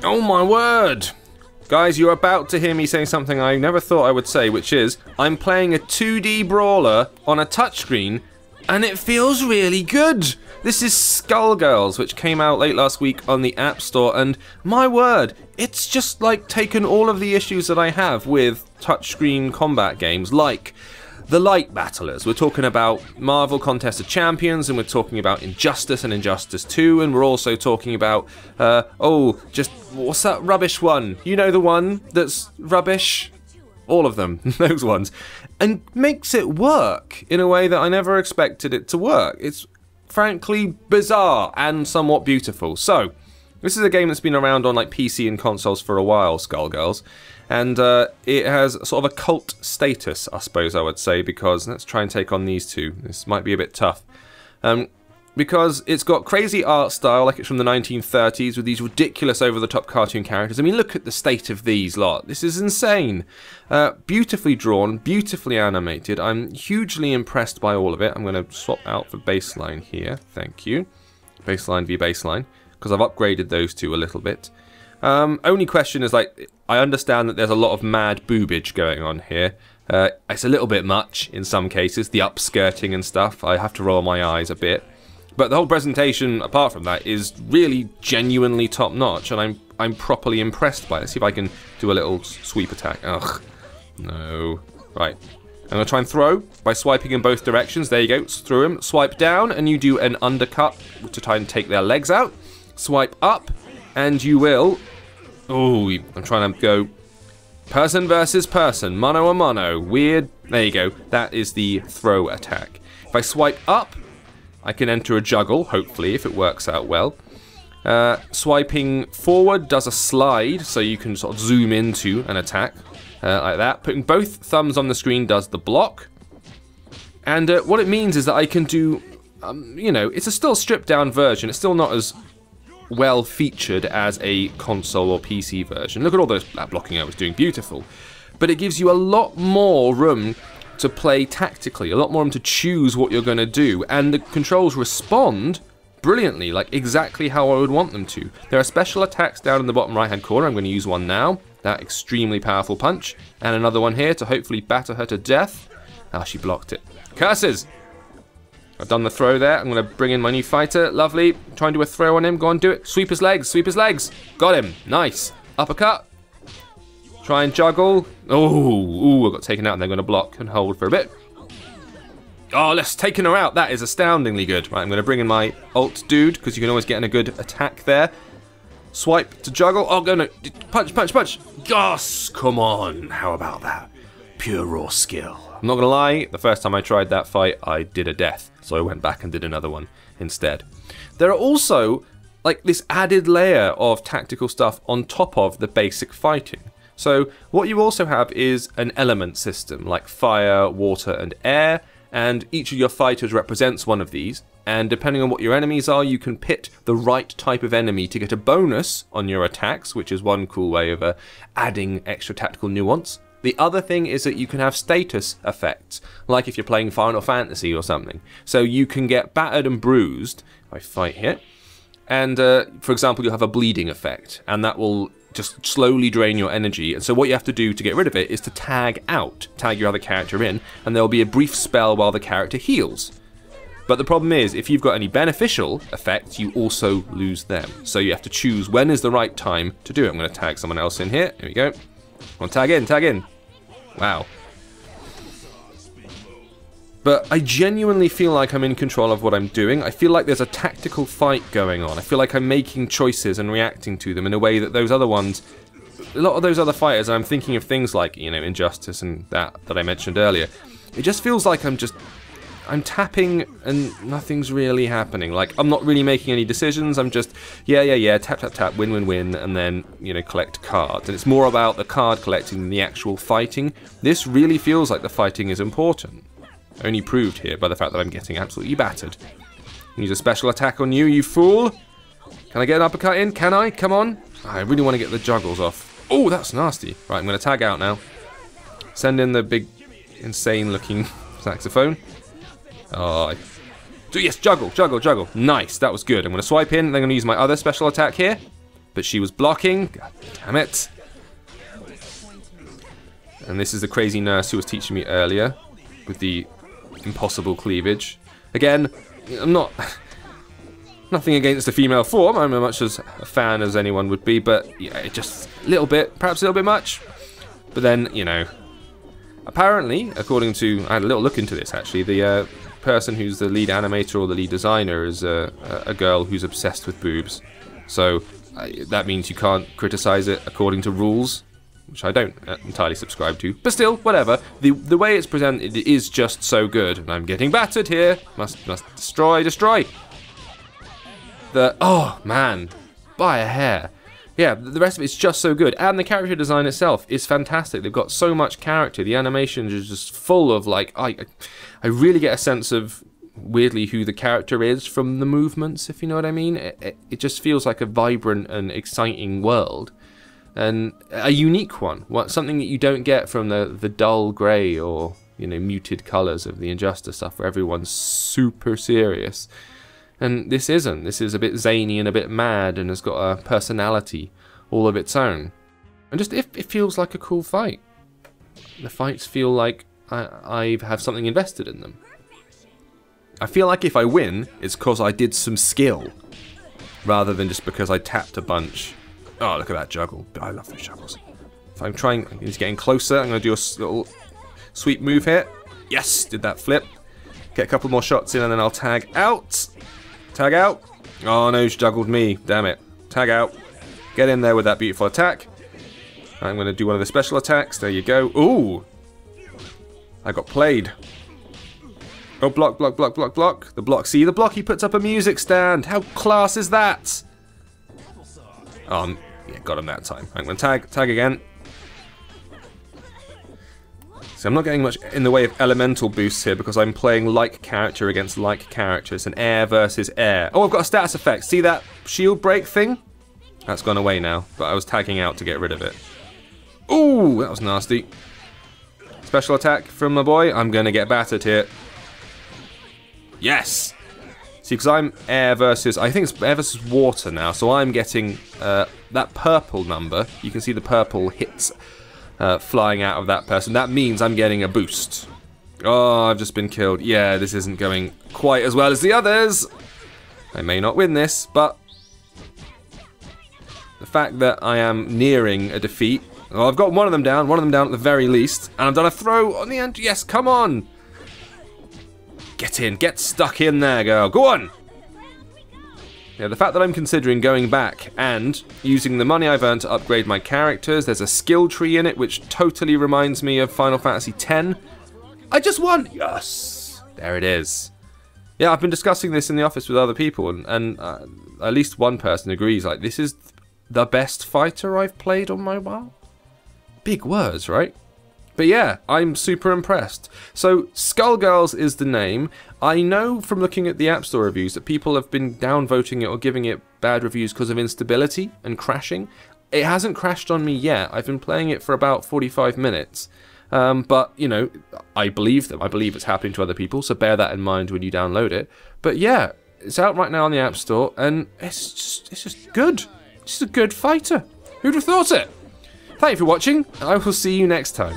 Oh my word! Guys, you're about to hear me say something I never thought I would say, which is, I'm playing a 2D brawler on a touchscreen, and it feels really good! This is Skullgirls, which came out late last week on the App Store, and my word, it's just like taken all of the issues that I have with touchscreen combat games, like the light battlers. We're talking about Marvel Contest of Champions, and we're talking about Injustice and Injustice 2, and we're also talking about, what's that rubbish one? You know the one that's rubbish? All of them, those ones. And makes it work in a way that I never expected it to work. It's frankly bizarre and somewhat beautiful. So, this is a game that's been around on like PC and consoles for a while, Skullgirls. And it has sort of a cult status, I suppose I would say, because let's try and take on these two. This might be a bit tough. Because it's got crazy art style, like it's from the 1930s, with these ridiculous over-the-top cartoon characters. I mean, look at the state of these lot. This is insane. Beautifully drawn, beautifully animated. I'm hugely impressed by all of it. I'm going to swap out for baseline here. Thank you. Baseline v baseline, because I've upgraded those two a little bit. Only question is, like, I understand that there's a lot of mad boobage going on here. It's a little bit much in some cases, the upskirting and stuff. I have to roll my eyes a bit. But the whole presentation, apart from that, is really genuinely top-notch, and I'm properly impressed by it. Let's see if I can do a little sweep attack. Ugh. No. Right. I'm going to try and throw by swiping in both directions. There you go. Through him. Swipe down, and you do an undercut to try and take their legs out. Swipe up, and you will... Oh, I'm trying to go person versus person, mano a mano, weird. There you go, that is the throw attack. If I swipe up, I can enter a juggle, hopefully, if it works out well. Swiping forward does a slide, so you can sort of zoom into an attack, like that. Putting both thumbs on the screen does the block. And what it means is that I can do, you know, it's a still stripped down version, it's still not as well featured as a console or PC version. Look at all that blocking I was doing, beautiful. But it gives you a lot more room to play tactically, a lot more room to choose what you're going to do, and the controls respond brilliantly, like exactly how I would want them to. There are special attacks down in the bottom right hand corner. I'm going to use one now, that extremely powerful punch, and another one here to hopefully batter her to death. Ah, she blocked it. Curses! I've done the throw there. I'm going to bring in my new fighter. Lovely. Try and do a throw on him. Go on, do it. Sweep his legs. Sweep his legs. Got him. Nice. Uppercut. Try and juggle. Oh, I got taken out and they're going to block and hold for a bit. Oh, let's taken her out. That is astoundingly good. Right, I'm going to bring in my alt dude because you can always get in a good attack there. Swipe to juggle. Oh, go no. Punch, punch, punch. Yes, come on. How about that? Pure raw skill. I'm not going to lie, the first time I tried that fight, I did a death. So I went back and did another one instead. There are also, like, this added layer of tactical stuff on top of the basic fighting. So what you also have is an element system, like fire, water, and air, and each of your fighters represents one of these. And depending on what your enemies are, you can pit the right type of enemy to get a bonus on your attacks, which is one cool way of adding extra tactical nuance. The other thing is that you can have status effects, like if you're playing Final Fantasy or something. So you can get battered and bruised, if I fight here, and for example you'll have a bleeding effect, and that will just slowly drain your energy. And so what you have to do to get rid of it is to tag out, tag your other character in, and there'll be a brief spell while the character heals. But the problem is, if you've got any beneficial effects, you also lose them. So you have to choose when is the right time to do it. I'm going to tag someone else in here. Here we go. Come on, tag in, tag in. Wow. But I genuinely feel like I'm in control of what I'm doing. I feel like there's a tactical fight going on. I feel like I'm making choices and reacting to them in a way that those other ones, a lot of those other fighters, I'm thinking of things like, you know, Injustice and that I mentioned earlier. It just feels like I'm tapping and nothing's really happening. Like, I'm not really making any decisions. I'm just, yeah, tap, tap, tap, win, win, win, and then, you know, collect cards. And it's more about the card collecting than the actual fighting. This really feels like the fighting is important. Only proved here by the fact that I'm getting absolutely battered. Use a special attack on you, you fool. Can I get an uppercut in? Can I? Come on. I really want to get the juggles off. Oh, that's nasty. Right, I'm going to tag out now. Send in the big, insane-looking saxophone. Oh, yes, juggle, juggle, juggle. Nice, that was good. I'm going to swipe in, and then I'm going to use my other special attack here. but she was blocking. God damn it. And this is the crazy nurse who was teaching me earlier with the impossible cleavage. Again, I'm not... Nothing against the female form. I'm as much as a fan as anyone would be, but yeah, just a little bit, perhaps a little bit much. But then, you know, apparently, according to... I had a little look into this, actually. The person who's the lead animator or the lead designer is a girl who's obsessed with boobs. So that means you can't criticize it according to rules, which I don't entirely subscribe to. But still, whatever. The way it's presented is just so good. And I'm getting battered here. Must destroy. Oh, man. By a hair. Yeah, the rest of it's just so good. And the character design itself is fantastic. They've got so much character. The animations are just full of, like... I really get a sense of, weirdly, who the character is from the movements, if you know what I mean. It just feels like a vibrant and exciting world. And a unique one. Something that you don't get from the dull grey or, you know, muted colours of the Injustice stuff where everyone's super serious. And this isn't. This is a bit zany and a bit mad and has got a personality all of its own. And just, it feels like a cool fight. The fights feel like I have something invested in them. I feel like if I win, it's because I did some skill, rather than just because I tapped a bunch. Oh, look at that juggle. I love those juggles. If I'm trying, he's getting closer. I'm going to do a little sweep move here. Yes, did that flip. Get a couple more shots in and then I'll tag out. Tag out. Oh no, he's juggled me. Damn it. Tag out. Get in there with that beautiful attack. I'm going to do one of the special attacks. There you go. Ooh. I got played. Oh, block. The block. See, the block, he puts up a music stand. How class is that? Yeah, got him that time. I'm going to tag again. So I'm not getting much in the way of elemental boosts here because I'm playing like character against like character. It's an air versus air. Oh, I've got a status effect. See that shield break thing? That's gone away now, but I was tagging out to get rid of it. Ooh, that was nasty. Special attack from my boy. I'm going to get battered here. Yes! See, because I'm air versus... I think it's air versus water now, so I'm getting that purple number. You can see the purple hits flying out of that person. That means I'm getting a boost. Oh, I've just been killed. Yeah, this isn't going quite as well as the others. I may not win this, but... the fact that I am nearing a defeat... Oh, I've got one of them down at the very least. And I've done a throw on the end. Yes, come on! Get in, get stuck in there, girl. Go on! Yeah, the fact that I'm considering going back and using the money I've earned to upgrade my characters, there's a skill tree in it which totally reminds me of Final Fantasy X. I just won! Yes! There it is. Yeah, I've been discussing this in the office with other people, and at least one person agrees, like, this is the best fighter I've played on mobile? Big words, right? But yeah, I'm super impressed. So, Skullgirls is the name. I know from looking at the App Store reviews that people have been downvoting it or giving it bad reviews because of instability and crashing. It hasn't crashed on me yet. I've been playing it for about 45 minutes. But, you know, I believe them. I believe it's happening to other people, so bear that in mind when you download it. But yeah, it's out right now on the App Store, and it's just good. It's just a good fighter. Who'd have thought it? Thank you for watching, and I will see you next time.